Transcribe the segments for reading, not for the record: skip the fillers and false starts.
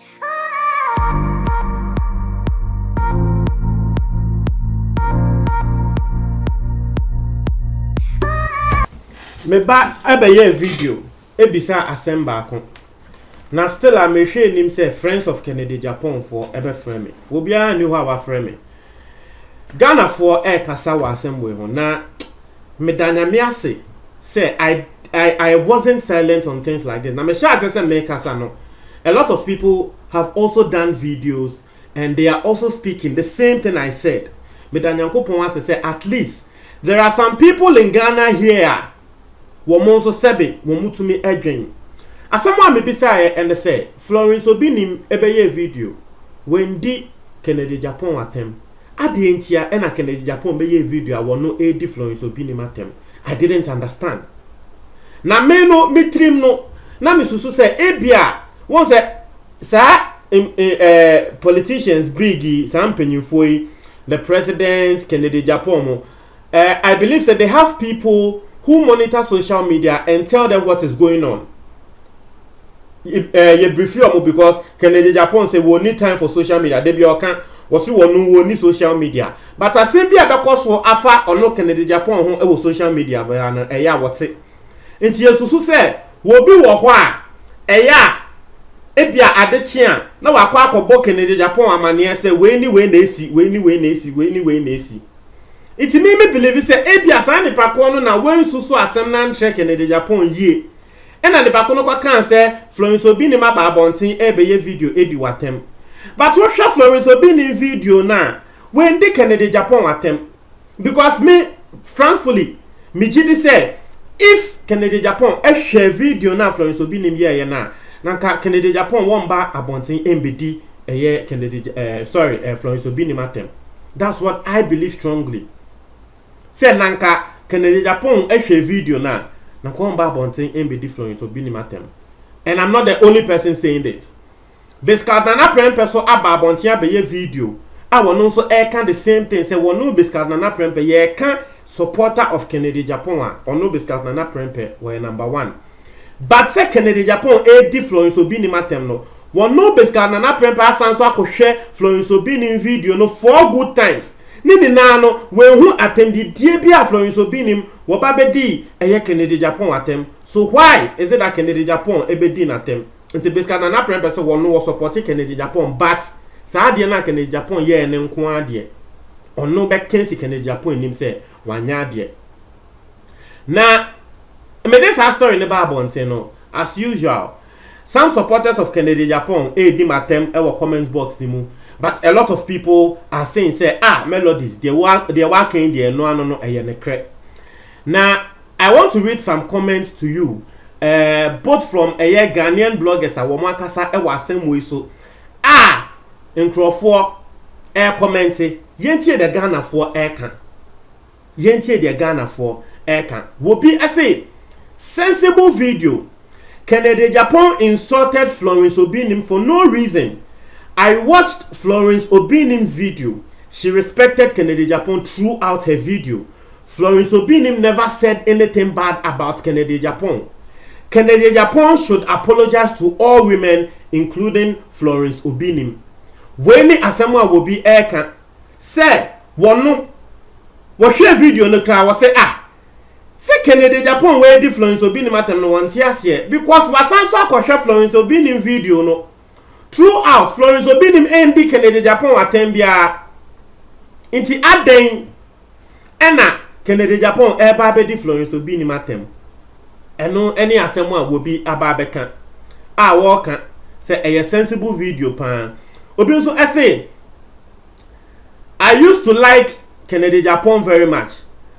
Me ba ebeye video ebisa assemble ko na still I me hwe nim say Friends of Kennedy Japan for ebe frame me obia ni ho awa frame me Ghana for kasa wa assembly ho na me danyame ase say I wasn't silent on things like this. Na me sure say me kasa no. A lot of people have also done videos and they are also speaking the same thing I said. Me danyankopon wants say at least there are some people in Ghana here woman so sebe womutumi edwen asamo me bisa and say Florence Obinim ebeye video when di Kennedy Japan atem ade ntia e na Kennedy Japan beye video a wono edi Florence Obinim atem. I didn't understand. Na me no mitrim no na me susu say ebia won say sa politicians big some penyinfo the presidents Kennedy Japan I believe that they have people who monitor social media and tell them what is going on. You brief you because Kennedy Japan say we need time for social media. They be okay. Was you no need social media. But I say be because so afa or no Kennedy Japan who social media but ya what it. Inti yesusu say wo bi wo ho a ya ebia adechia na wakwa akọbọ Kennedy Japan amane say we ni we na esi. It me believe say ebia san ni pakọ no na wen susu asem na ntre Kennedy Japan yie. E na ni pakọ no kwa kan say Florence Obinim aba abontin ebeye video edi watem. But what share Florence Obinim video na when the Kennedy Japan watem because me frankly me jidi say if Kennedy Japan share video na Florence Obinim ye na nanka Kennedy Japan won ba abontin mbd Kennedy Florence Obinim atem. That's what I believe strongly. Say nanka Kennedy Japan share video na won ba abontin mbd Florence Obinim atem. And I'm not the only person saying this. Biscuit Nana Prempe so aba abontin abeye video. I will also can the same thing. Say one no Biscuit Nana Prempe ye can supporter of Kennedy Japan or no Biscuit Nana Prempe were number one. But say Kennedy Japan edi Florence Obinim atem no. One no Biscuit Nana Prempe asanso akoshe Florence Obinim video no 4 good times. Nini na no when who attend the DBA Florence Obinim wababedi eye Kennedy Japan atem. So why is it that Kennedy Japan ebedi atem? Nti Biscuit Nana Prempe say one no support Kennedy Japan but sa ade na Kennedy Japan ye ne nko ade. Ono be kensi Kennedy Japan nim say wanya ade. Na me this story in the Bible no as usual. Some supporters of Kennedy Japan edi matem e comment box ni mu. But a lot of people are saying say melodies they working there no eye ne cre. Now I want to read some comments to you. Both from Ghanaian bloggers a woman kasa e wasem we so nkrofo commenting yentie the Ghana for kan yentie the Ghana for kan wo bi say sensible video Kennedy Japan insulted Florence Obinim for no reason. I watched Florence Obinim's video. She respected Kennedy Japan throughout her video. Florence Obinim never said anything bad about Kennedy Japan. Kennedy Japan should apologize to all women, including Florence Obinim. When Asamoah will be air say, one no, what share video no crowd was say, say Kennedy Japan where the Florence Obinim atem no want here because wasanso akoshe Florence Obinim video no. Throughout Florence Obinim endi Kennedy Japan atem bia. Inti aden ena Kennedy Japan eba be di Florence Obinim atem. Eno any Asamoah will be ababeka wo kan say a sensible video pan obi nso say I used to like Kennedy Japan very much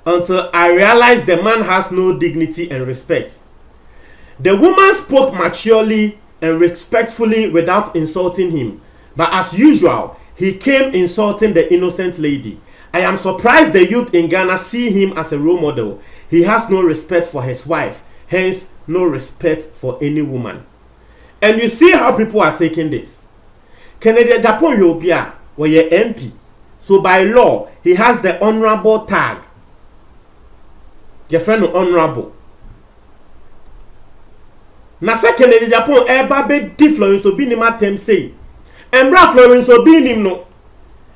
until I realized the man has no dignity and respect. The woman spoke maturely and respectfully without insulting him, but as usual he came insulting the innocent lady. I am surprised the youth in Ghana see him as a role model. He has no respect for his wife, hence no respect for any woman. And you see how people are taking this. Kennedy Japan Yobia were your MP. So by law, he has the honorable tag. Your friend honorable. Na second in Japan eba be di Florence Obinim atem say. Embra Florence Obinim no.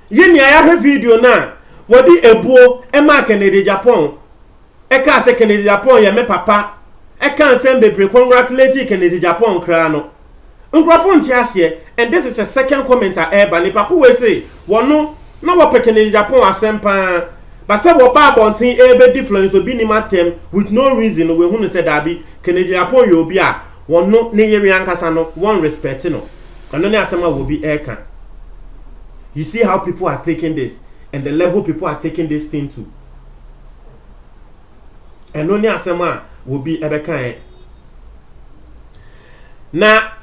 Yeni aya video na wodi ebuo ema Kennedy Japan. Eka se Kennedy Japan ya me papa. Eka nsem bebre congratulate Kennedy Japan kra no. Nkrofo nti ase and this is a second commenter eba nipa ko we say wono na wo pe Kennedy Japan asempa. But say wo ba bontin ebe di Florence Obinim atem with no reason we hu no say dabi Kennedy Japan yo bi a wono ne yeri ankasa no one respect no. Kano ne asema wo bi eka. You see how people are taking this and the level people are taking this thing to. And only asema will be ebeka. Now,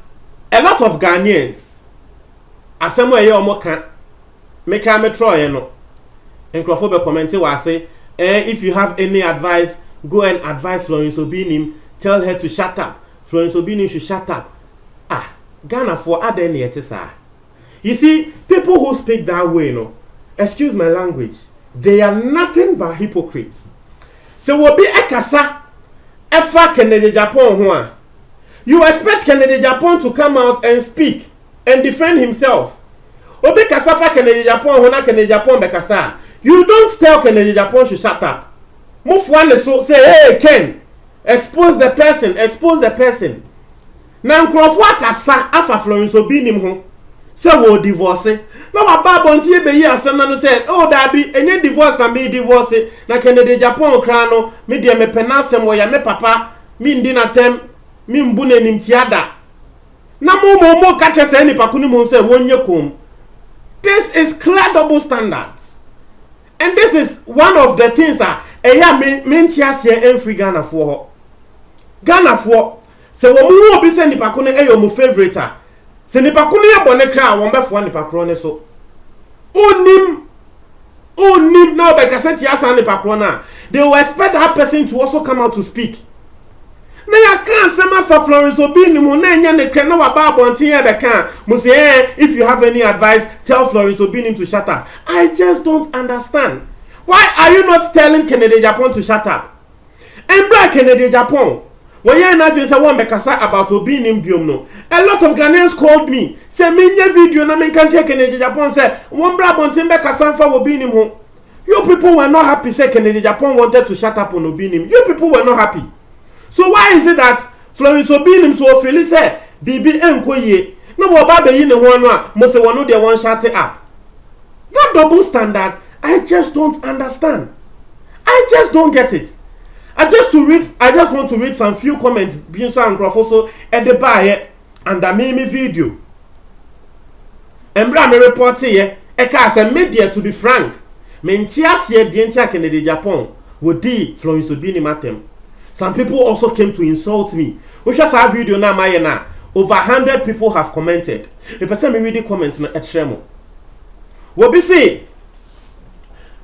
a lot of Ghanaians asema ye omo kan make a metro ye no. Encrofobe commenting wa say, if you have any advice, go and advise Florence Obinim, tell her to shut up. Florence Obinim should shut up. Ah, Ghana for other sir. You see, people who speak that way, no, excuse my language, they are nothing but hypocrites. So will be ekasa efa Kennedy Japan one. You expect Kennedy Japan to come out and speak and defend himself. Obi kasa fa Kennedy Japan hona Kennedy Japan bekasa. You don't tell Kennedy Japan to shut up. Move one so say, hey Ken, expose the person, expose the person. Na nkrofo akasa afa Florence Obinim ho. Say wo divorce. Na wa ba bonti ebe yi asem na no say, oh dabi, enye divorce na me divorce. Na Kennedy Japan kra no, me de me penasem wo ya me papa, mi ndi na tem, mi mbu na nim tiada. Na mo ka twese ni pakunu mo say wonye kom. This is clear double standards. And this is one of the things eya me ntiase enfri Ghana for. Ghana for se wo mu obi se ni pakunu eyo mo favorite. Se nipa kunu ye bone kra won befo nipa kro ne so onim na be kaseti asa nipa kro na they will expect that person to also come out to speak. Na ya kan sema for Florence Obinim na enya ne kra na wa ba bontin ye be kan mo say if you have any advice tell Florence Obinim to shut up. I just don't understand. Why are you not telling Kennedy Japan to shut up? Embra Kennedy Japan when you not just one bekasa about Obinim biom no. A lot of Ghanaians called me. Say minye video na men country Kennedy Japan say one bra bontin bekasa fa Obinim ho. You people were not happy say Kennedy Japan wanted to shut up on Obinim. You people were not happy. So why is it that Florence Obinim so feel say bibi enkoye no wo ba be yi ne ho no a mo say wono de won shut up. That double standard I just don't understand. I just don't get it. I just want to read some few comments being so also at the bar and the meme video. Embra me report here, eka say media to be frank. Mentias here the entire Kennedy Japan would di Florence Obinim atem. Some people also came to insult me. We just have video na my na. Over 100 people have commented. The person me read the comments na etremo. What be say?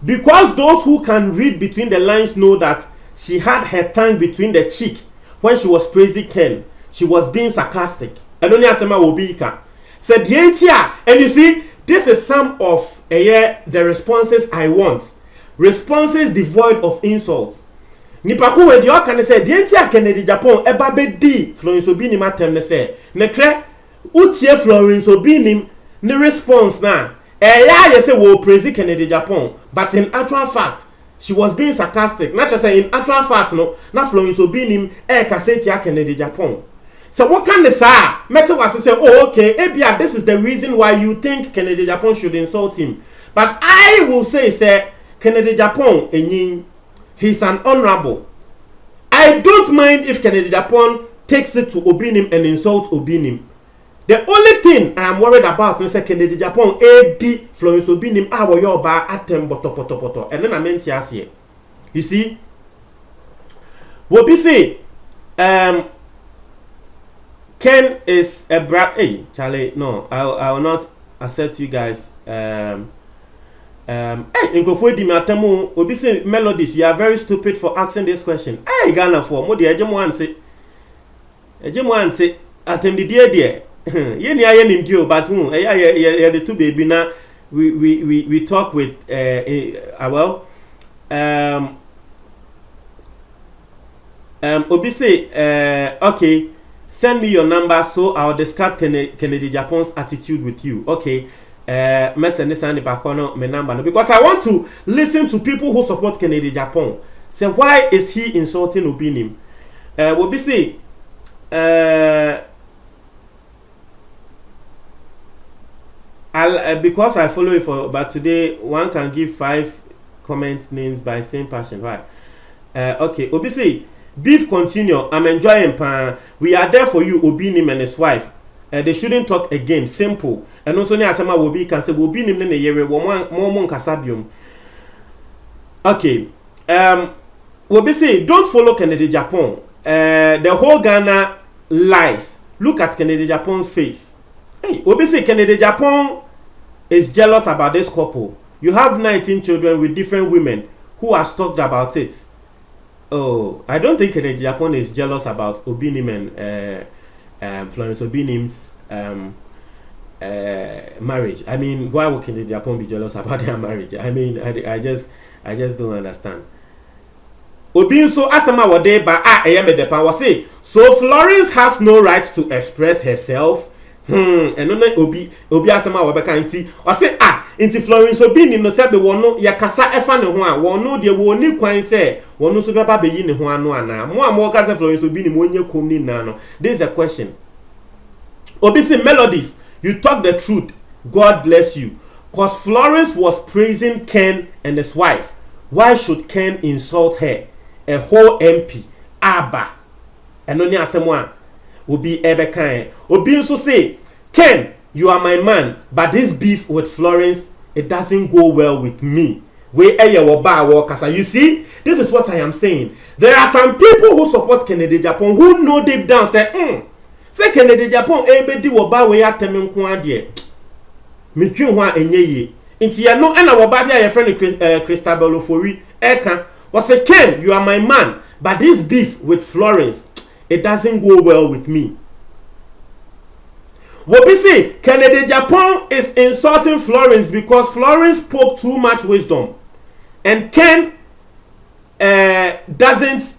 Because those who can read between the lines know that she had her tongue between the cheek when she was praising Ken. She was being sarcastic. And only asema wobika. Said the and you see, this is some of the responses I want. Responses devoid of insult. Nipaku we dio kan say the Kennedy Japan eba be di Florence Obinim atem ne say. Ne kre utie Florence Obinim ne response na. Ye say wo praise Kennedy Japan, but in actual fact she was being sarcastic. Not just say in actual fact no, na Florence Obinim kaseti Kennedy Japan. So what can they say? Meta was say, oh okay, Ebia, this is the reason why you think Kennedy Japan should insult him. But I will say Kennedy Japan he's an honorable. I don't mind if Kennedy Japan takes it to Obinim and insults Obinim. The only thing I am worried about is Kennedy Japan AD Florence Obinim awo yo ba atem poto. And then I meant here. You see? What we say Ken is a brat. Hey, Charlie, no, I will not accept you guys. Hey, in Kofodi Matemu, Obi say melodies, you are very stupid for asking this question. Hey, Ghana for Modi Ejemwante. Atem the dear. Yeni ayen him but the two baby now we talk with Obi say okay. Send me your number so I'll discuss Kennedy Japan's attitude with you. Okay. Message my number because I want to listen to people who support Kennedy Japan. Say why is he insulting Obinim? We'll be say because I follow it for, but today one can give 5 comment names by same passion. Right? Okay. We'll be say beef continue. I'm enjoying pan. We are there for you, Obinim and his wife. They shouldn't talk again. Simple. And also, Asama will be can say will be in the year more casabium. Okay. We'll be say don't follow Kennedy Japan. The whole Ghana lies. Look at Kennedy Japan's face. Hey, we'll be say Kennedy Japan is jealous about this couple. You have 19 children with different women who has talked about it. Oh, I don't think Kennedy Japan is jealous about Obinim and Florence Obinim's marriage. I mean, why would Kennedy Japan be jealous about their marriage? I mean, I just don't understand. Obin so asama wade ba eyeme depa was say so Florence has no right to express herself. And no obi asama wabeka nti o say nti Florence Obinim no say be wono yakasa efa ne ho a wono de woni kwan say wono so beba be yi ne ho ano ana mo am ka say Florence Obinim onye kom ni na no. This is a question. Obi say Melodies, you talk the truth. God bless you. Cause Florence was praising Ken and his wife. Why should Ken insult her? A whole MP. Abba. And only asemo will be Ebekan. Obi also say, Ken, you are my man, but this beef with Florence, it doesn't go well with me. You see, this is what I am saying. There are some people who support Kennedy Japan who know deep down say, say Kennedy Japan ebedi woba we atemi nko ade metwi ho a enye ye nti ye no na woba bia ye friend Christabel Ofori eka was say Ken, you are my man, but this beef with Florence, it doesn't go well with me. Wobi say Kennedy Japan is insulting Florence because Florence spoke too much wisdom and Ken doesn't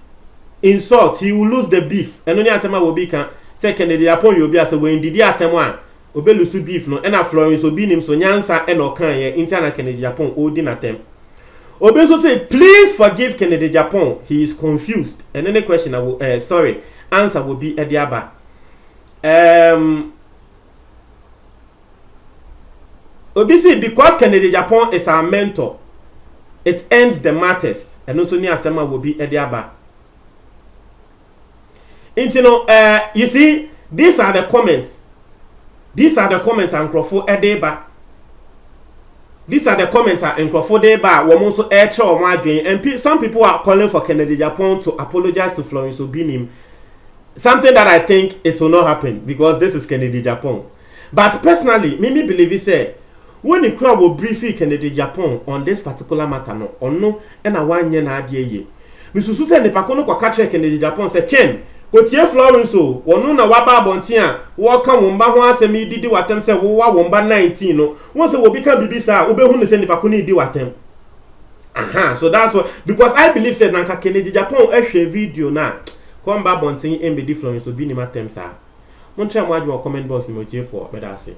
insult, he will lose the beef. And only asema wobi kan say Kennedy Japan you be as when did atemu a obelusu beef no and Florence Obinim so nyansa and okan ye interna Kennedy Japan odi na tem. Obi so say please forgive Kennedy Japan, he is confused. And then the question I will answer will be Ediaba. Obi say because Kennedy Japan is our mentor, it ends the matters. And also near Asema will be Ediaba. You see, these are the comments. These are the comments and Crawford Edeba. These are the comments and Crawford Edeba. Woman so and some people are calling for Kennedy Japan to apologize to Florence Obinim. Something that I think it will not happen because this is Kennedy Japan. But personally, Mimi believe it say when the crowd will brief Kennedy Japan on this particular matter, no, or no, and a 1 year na ye. Mr. Susan the Pacono catch Kennedy Japan say Ken. Kotie Florence o wonu na waba abontin a wo ka womba ho asemi didi watem se wo wa womba 19 no won se wo bi ka bibisa obehu ne se nipa ko ni di watem. So that's what, because I believe said nanka Kennedy Japan ehwe video na come ba abontin embedi Florence Obinim atem sa. Mon try mo adwo comment box ni mo tie for be da say